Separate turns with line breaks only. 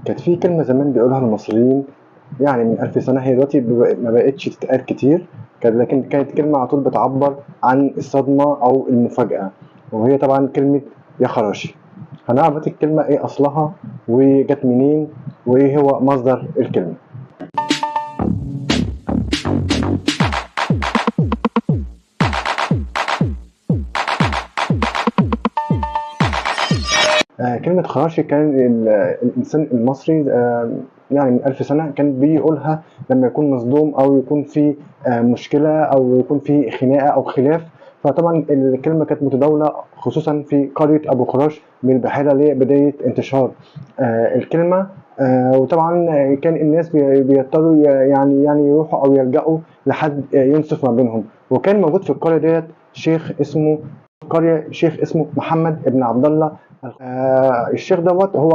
كانت في كلمة زمان بيقولها المصريين يعني من 1000 سنة، هي دلوقتي ما بقتش تتقال كتير، لكن كانت كلمة على طول بتعبر عن الصدمة أو المفاجأة، وهي طبعا كلمة يا خراشي. هنعرف دلوقتي الكلمة إيه أصلها وجت منين وإيه هو مصدر الكلمة. كلمة خراشي كان الإنسان المصري يعني من 1000 سنة كان بيقولها لما يكون مصدوم أو يكون في مشكلة أو يكون في خناقة أو خلاف. فطبعا الكلمة كانت متداولة خصوصا في قرية أبو خراش بالبحيرة لبداية انتشار الكلمة. وطبعا كان الناس بيضطروا يعني يروحوا أو يلجأوا لحد ينصف ما بينهم. وكان موجود في القرية ديت شيخ اسمه محمد ابن عبد الله. الشيخ دوت هو